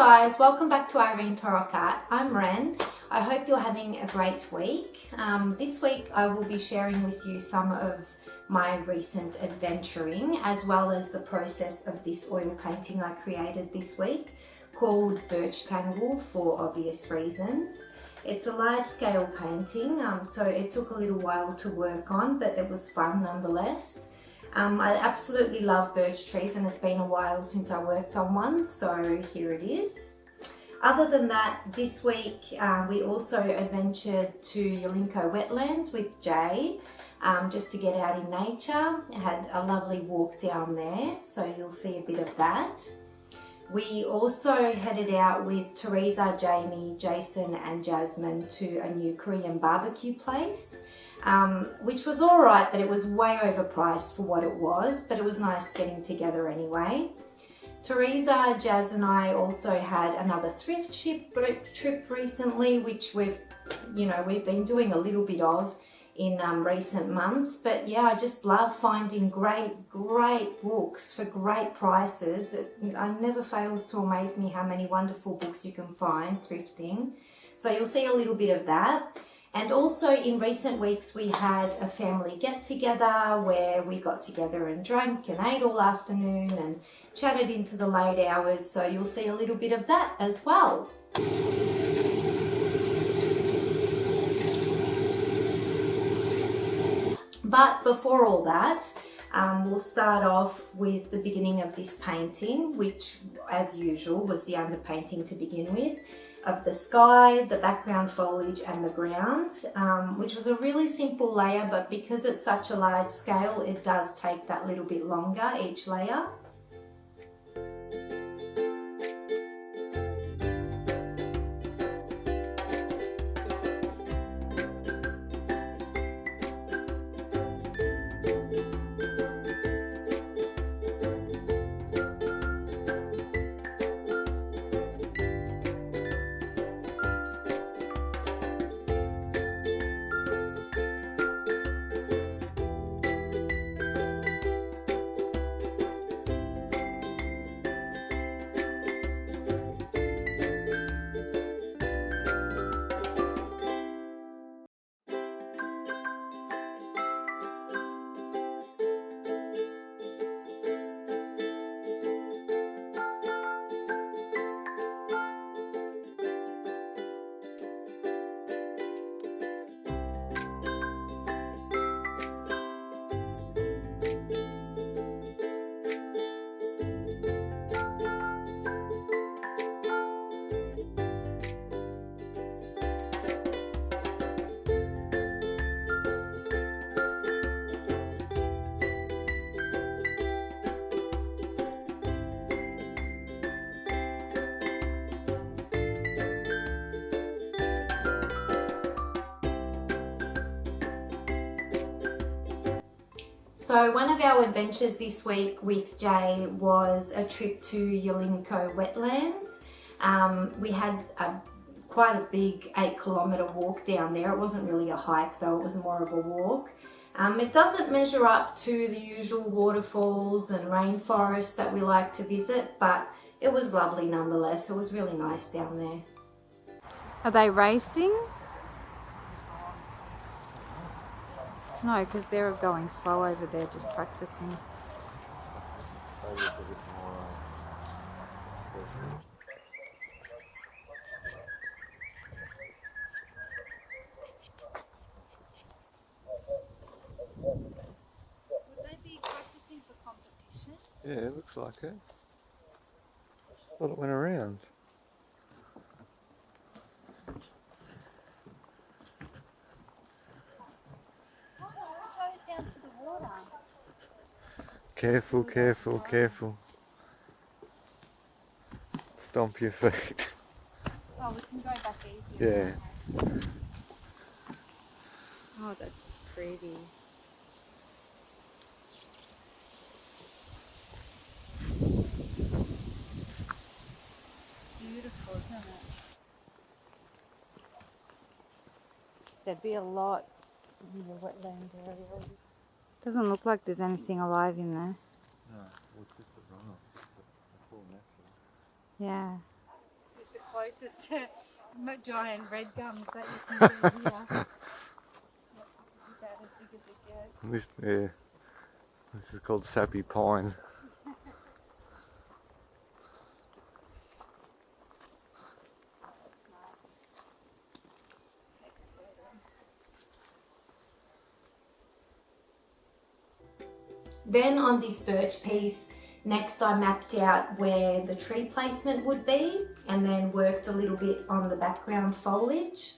guys, welcome back to Irene Tarot Card. I'm Ren. I hope you're having a great week. This week I will be sharing with you some of my recent adventuring as well as the process of this oil painting I created this week called Birch Tangle for obvious reasons. It's a large scale painting, so it took a little while to work on, but it was fun nonetheless. I absolutely love birch trees and it's been a while since I worked on one, so here it is. Other than that, this week we also adventured to Yolinko wetlands with Jay just to get out in nature. I had a lovely walk down there, so you'll see a bit of that. We also headed out with Teresa, Jamie, Jason and Jasmine to a new Korean barbecue place. Which was alright, but it was way overpriced for what it was, but it was nice getting together anyway. Teresa, Jazz and I also had another thrift trip recently, which we've been doing a little bit of in recent months. But yeah, I just love finding great books for great prices. It never fails to amaze me how many wonderful books you can find thrifting. So you'll see a little bit of that. And also in recent weeks we had a family get together where we got together and drank and ate all afternoon and chatted into the late hours, so you'll see a little bit of that as well. But before all that, we'll start off with the beginning of this painting, which as usual was the underpainting to begin with, of the sky, the background foliage and the ground, which was a really simple layer, but because it's such a large scale, it does take that little bit longer each layer. So one of our adventures this week with Jay was a trip to Yolinko wetlands. We had quite a big 8-kilometre walk down there. It wasn't really a hike though, it was more of a walk. It doesn't measure up to the usual waterfalls and rainforests that we like to visit, but it was lovely nonetheless. It was really nice down there. Are they racing? No, because they're going slow over there, just practicing. Would they be practicing for competition? Yeah, it looks like it. Thought it went around. Careful, careful, careful. Stomp your feet. Oh, we can go back easier. Yeah. Oh, that's pretty. Beautiful, isn't it? There'd be a lot in the wetland area. Doesn't look like there's anything alive in there. No, well, just a runoff. It's all natural. Yeah. closest to giant red gums that you can see here. About as big as it gets. This is called sappy pine. Then on this birch piece, next I mapped out where the tree placement would be and then worked a little bit on the background foliage.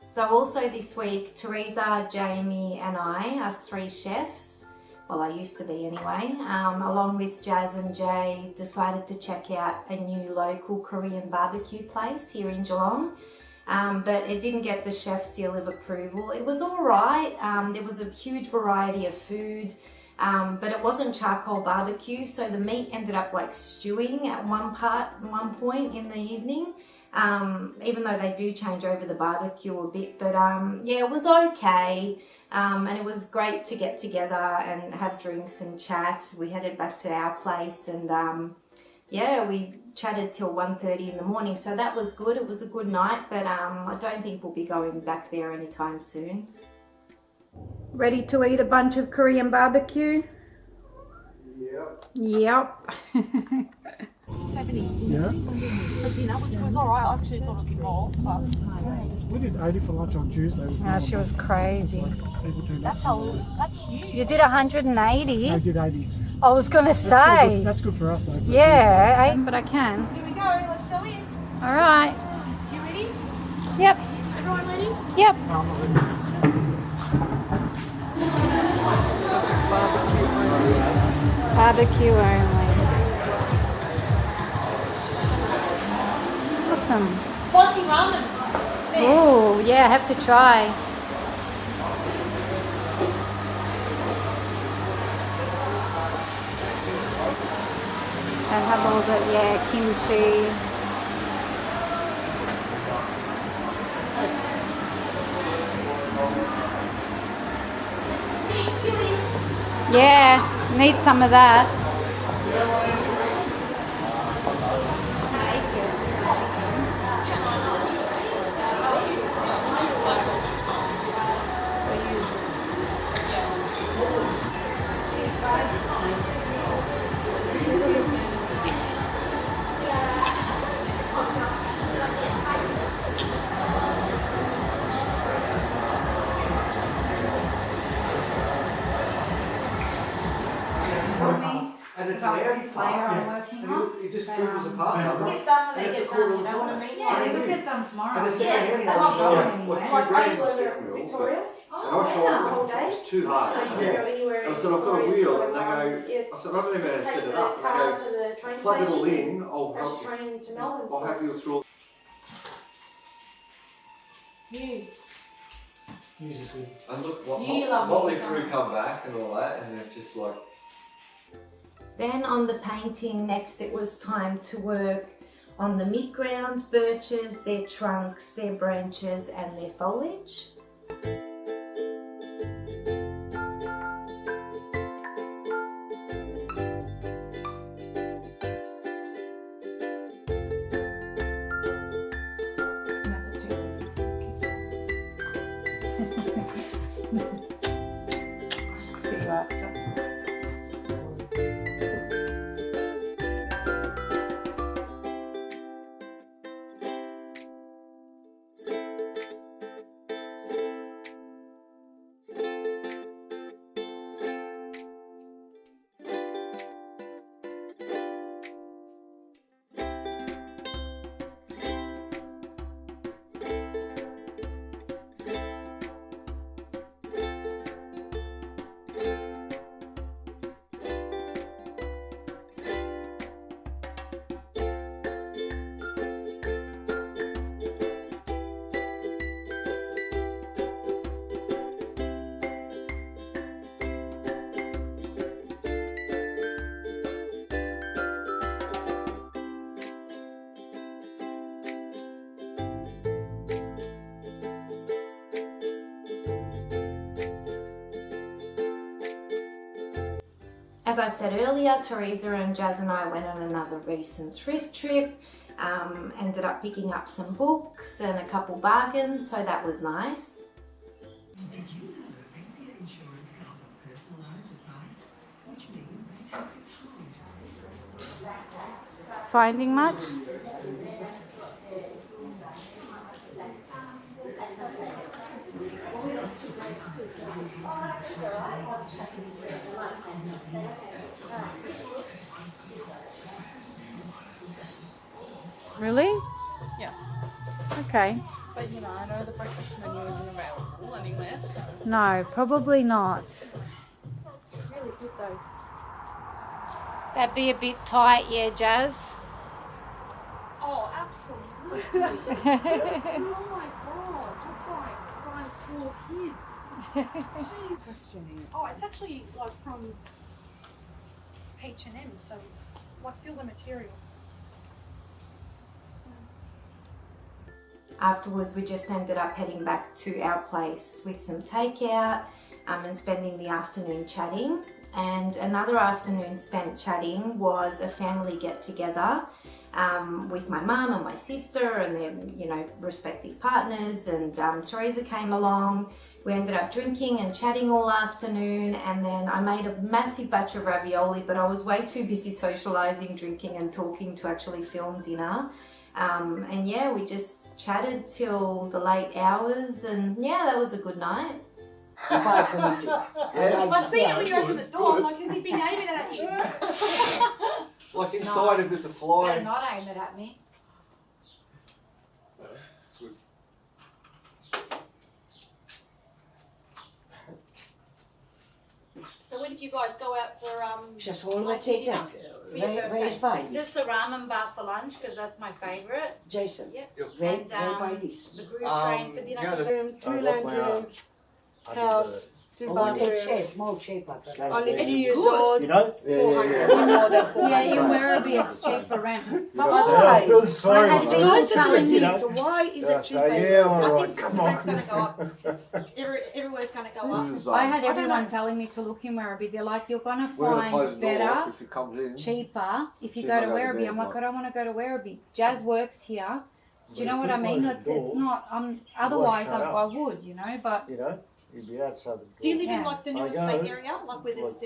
So also this week, Teresa, Jamie and I, us 3 chefs, well I used to be anyway, along with Jazz and Jay, decided to check out a new local Korean barbecue place here in Geelong. But it didn't get the chef seal of approval. It was alright, there was a huge variety of food, but it wasn't charcoal barbecue, so the meat ended up like stewing at one point in the evening. Even though they do change over the barbecue a bit, but yeah, it was okay, and it was great to get together and have drinks and chat. We headed back to our place and yeah, we chatted till 1:30 in the morning, so that was good. It was a good night, but I don't think we'll be going back there anytime soon. Ready to eat a bunch of Korean barbecue? Yep. 70 Yeah, for dinner, which was alright. I actually thought it'd be more, but we did 80 for lunch on Tuesday. Oh, she was crazy. People turned up. that's huge. You did 180? I did 80. I was gonna That's say. good, that's good for us. Though. Yeah, but I can. Here we go, let's go in. All right. You ready? Yep. Everyone ready? Yep. No, I'm not ready. Barbecue only. Awesome. Spicy ramen. Oh, yeah, I have to try. I have all the, yeah, kimchi. Yeah, need some of that. And it's an air part. You just group us apart. Get done when And they it's a get quarter done, of you the know what I price. mean? Yeah, Yeah, they will get done tomorrow. And the second hand that's one's not like, going what, anywhere. 2 grand for step wheels, but they're not sure it's too hard. And I said, I've got a wheel, and they go, I said, I don't know how to set it up. And they go, plug it all in, I'll help you. I'll help you through. News. News is good. And look, You love Motley me, Crue son. come back and all that, and they're just like. Then on the painting, next it was time to work on the mid-ground birches, their trunks, their branches and their foliage. as I said earlier, Teresa and Jazz and I went on another recent thrift trip. Ended up picking up some books and a couple bargains, so that was nice. Finding much? Really? Yeah. Okay. But you know, I know the breakfast menu isn't available anywhere, so No, probably not. it's really good though. That'd be a bit tight, yeah, Jazz. Oh, absolutely. Oh my god, that's like size 4 kids. She's questioning. Oh, it's actually like from H&M, so it's like feel the material. Afterwards, we just ended up heading back to our place with some takeout and spending the afternoon chatting. And another afternoon spent chatting was a family get-together with my mum and my sister and their, respective partners. And Teresa came along. We ended up drinking and chatting all afternoon, and then I made a massive batch of ravioli, but I was way too busy socialising, drinking and talking to actually film dinner. And yeah, we just chatted till the late hours, and yeah, that was a good night. I see it when you open the door. I'm like, has he been aiming it at you? Like inside, if there's a fly. Better not aim it at me. So when did you guys go out for Just hold like take dinner? that. For your birthday? Where's by Just the ramen bar for lunch, because that's my favourite. Jason, Yep. where And, by this? The group train for dinner. yeah, Room, I 2 love lounge my rooms, house, 2 Oh, take bathrooms. shape, more shape. Only 50 years Good. old. You know? 400. More than 400. Yeah, in Werribee it's cheaper rent. But I why? feel sorry. I had for people them. Guys are telling telling me- me, so why is Yeah, it so, cheaper? yeah, all I right, think come the rent's on. going to go up. Everywhere's going to go up. I had I don't everyone know. telling me to look in Werribee. They're like, you're going to We're gonna close find the door better, if she comes in. cheaper if you She's go to not going to Werribee. bed, I'm like, like- I don't want to go to Werribee. Jazz works here. Do you know what I mean? It's not, otherwise shut I up. would, but You know? You'd be outside the door. Do you live in Yeah. like the new I estate go. area? Like where there's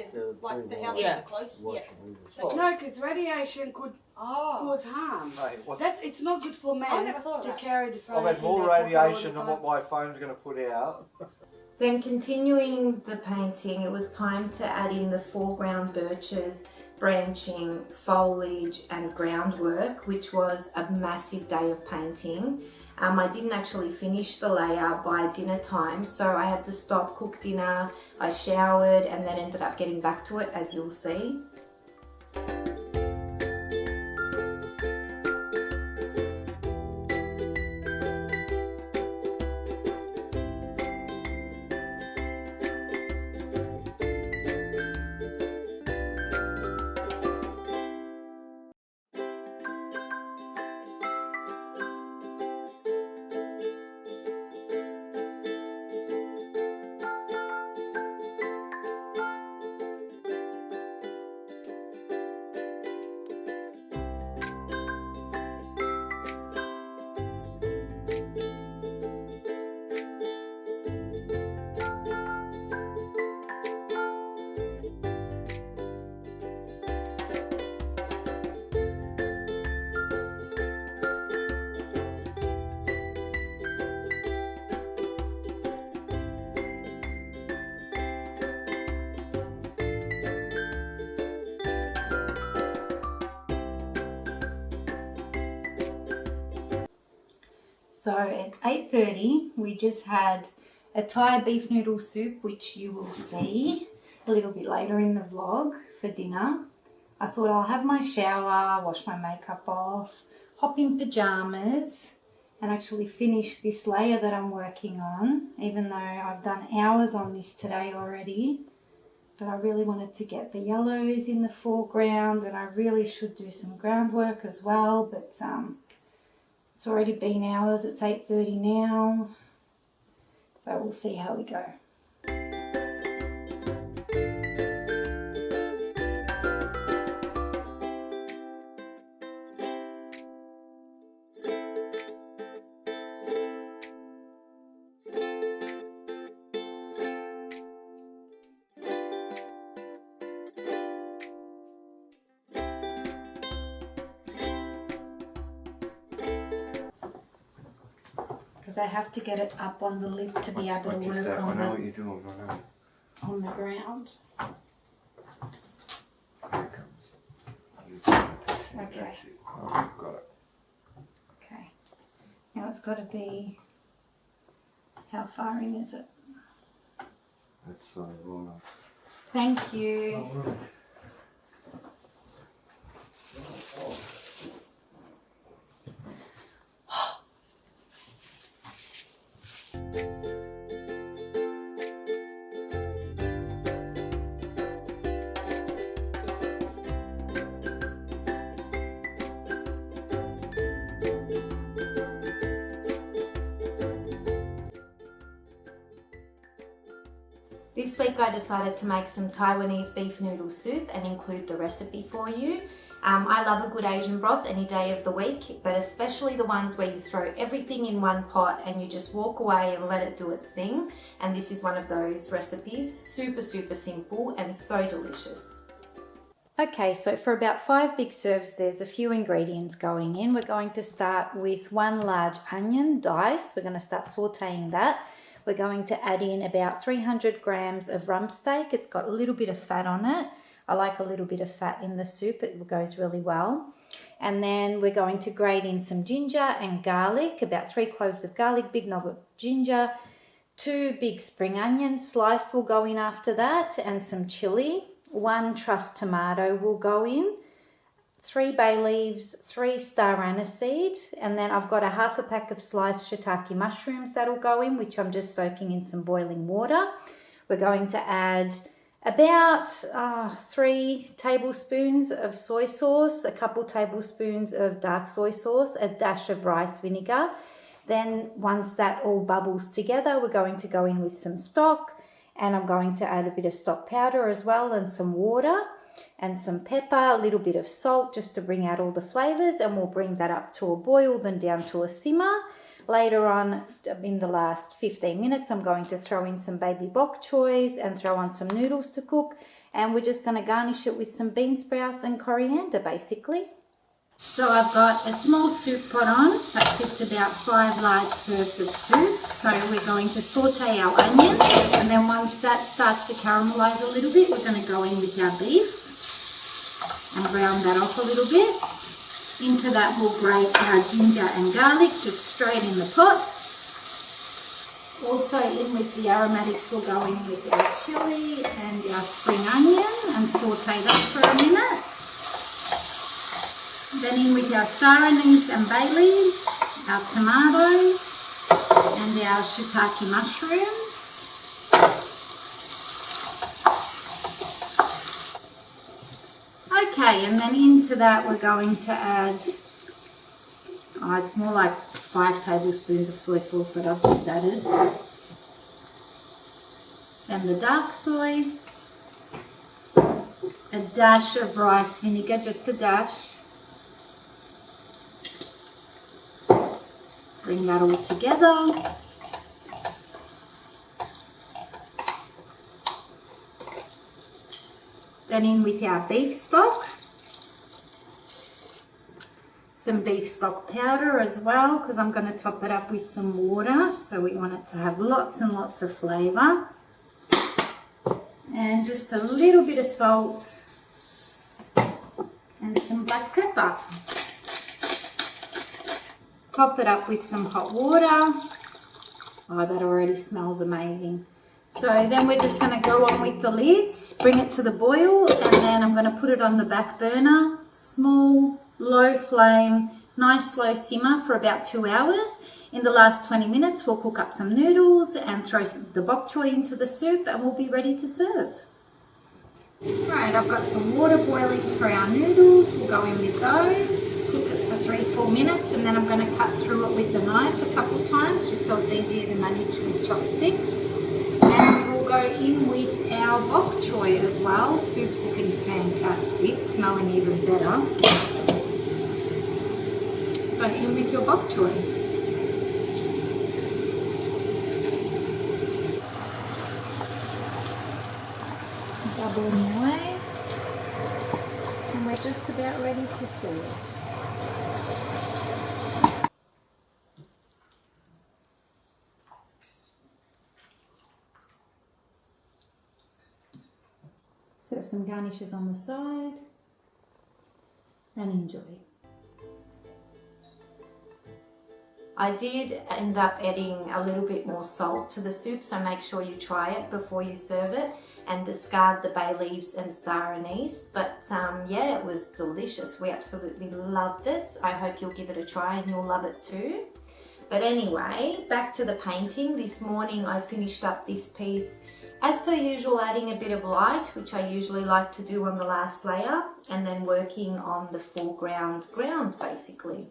like the houses Yeah. are close? Watching Yeah. movies. No, because radiation could cause harm. Mate, what? It's not good for I men never thought of to that. carry the I've had more radiation than what my phone's going to put out. Then continuing the painting, it was time to add in the foreground birches, branching, foliage and groundwork, which was a massive day of painting. I didn't actually finish the layer by dinner time, so I had to stop, cook dinner, I showered and then ended up getting back to it, as you'll see. So it's 8:30. We just had a Thai beef noodle soup, which you will see a little bit later in the vlog for dinner. I thought I'll have my shower, wash my makeup off, hop in pajamas and actually finish this layer that I'm working on, even though I've done hours on this today already. But I really wanted to get the yellows in the foreground, and I really should do some groundwork as well, but it's already been hours, it's 8:30 now, so we'll see how we go. because I have to get it up on the lid to be able to What is work that? I on know what the, you're doing. I know. on the ground. Here it comes. You got it. Okay. That's it. Oh, I've got it. Okay. Now it's got to be, how far in is it? That's so wrong. Thank you. This week I decided to make some Taiwanese beef noodle soup and include the recipe for you. I love a good Asian broth any day of the week, but especially the ones where you throw everything in one pot and you just walk away and let it do its thing. And this is one of those recipes. Super, super simple and so delicious. Okay, so for about 5 big serves, there's a few ingredients going in. We're going to start with 1 large onion diced. We're going to start sauteing that. We're going to add in about 300 grams of rump steak. It's got a little bit of fat on it. I like a little bit of fat in the soup. It goes really well. And then we're going to grate in some ginger and garlic, about 3 cloves of garlic, big knob of ginger, 2 big spring onions sliced will go in after that, and some chili. 1 trussed tomato will go in. 3 bay leaves, 3 star anise seed, and then I've got a half a pack of sliced shiitake mushrooms that'll go in, which I'm just soaking in some boiling water. We're going to add about 3 tablespoons of soy sauce, a couple tablespoons of dark soy sauce, a dash of rice vinegar. Then once that all bubbles together, we're going to go in with some stock, and I'm going to add a bit of stock powder as well, and some water and some pepper, a little bit of salt just to bring out all the flavors, and we'll bring that up to a boil, then down to a simmer. Later on, in the last 15 minutes, I'm going to throw in some baby bok choys and throw on some noodles to cook, and we're just going to garnish it with some bean sprouts and coriander basically. So I've got a small soup pot on that fits about 5 large serves of soup. So we're going to saute our onion, and then once that starts to caramelize a little bit, we're going to go in with our beef and brown that off a little bit. Into that we'll grate our ginger and garlic just straight in the pot. Also in with the aromatics we'll go in with our chili and our spring onion and saute that for a minute. Then in with our star anise and bay leaves, our tomato and our shiitake mushrooms. Okay, and then into that we're going to add, it's more like 5 tablespoons of soy sauce that I've just added. Then the dark soy, a dash of rice vinegar, just a dash. Bring that all together. Then in with our beef stock. Some beef stock powder as well, because I'm going to top it up with some water, so we want it to have lots and lots of flavour. And just a little bit of salt and some black pepper. Top it up with some hot water. Oh, that already smells amazing. So then we're just going to go on with the lid, bring it to the boil, and then I'm going to put it on the back burner, small, low flame, nice slow simmer for about 2 hours. In the last 20 minutes, we'll cook up some noodles and throw the bok choy into the soup, and we'll be ready to serve. Right, I've got some water boiling for our noodles. We'll go in with those, cook it for 3-4 minutes, and then I'm going to cut through it with the knife a couple of times, just so it's easier to manage with chopsticks. And we'll go in with our bok choy as well. Soup's looking fantastic, smelling even better. So in with your bok choy. Bubbling away, and we're just about ready to serve. Serve some garnishes on the side and enjoy. I did end up adding a little bit more salt to the soup, so make sure you try it before you serve it and discard the bay leaves and star anise. But yeah, it was delicious. We absolutely loved it. I hope you'll give it a try and you'll love it too. But anyway, back to the painting. This morning I finished up this piece as per usual, adding a bit of light, which I usually like to do on the last layer, and then working on the foreground ground basically.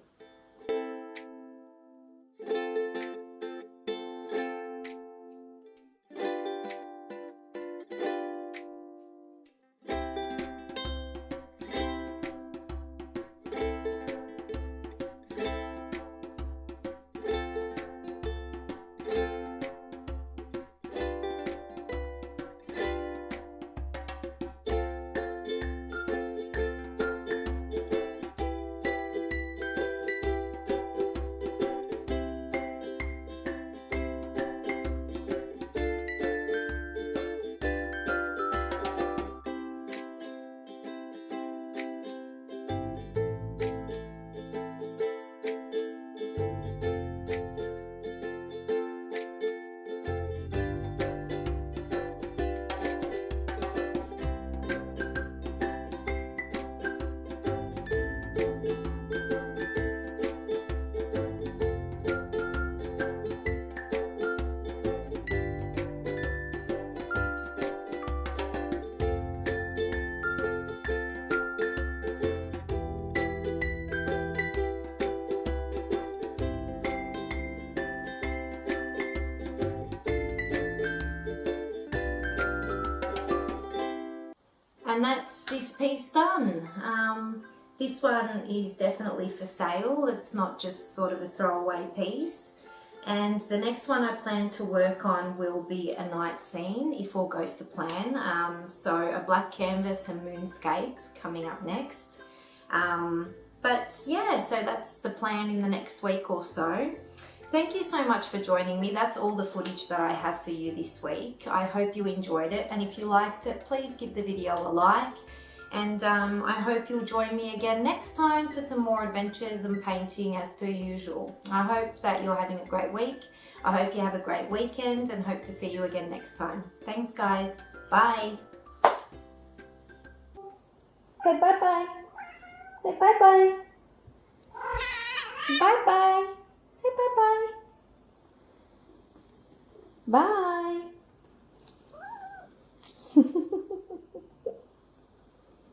And that's this piece done. This one is definitely for sale. It's not just sort of a throwaway piece. And the next one I plan to work on will be a night scene, if all goes to plan. So a black canvas and moonscape coming up next. But yeah, so that's the plan in the next week or so. Thank you so much for joining me. That's all the footage that I have for you this week. I hope you enjoyed it, and if you liked it, please give the video a like. And I hope you'll join me again next time for some more adventures and painting as per usual. I hope that you're having a great week. I hope you have a great weekend, and hope to see you again next time. Thanks guys. Bye. Say bye-bye. Say bye-bye. Bye-bye. Say bye-bye. Bye.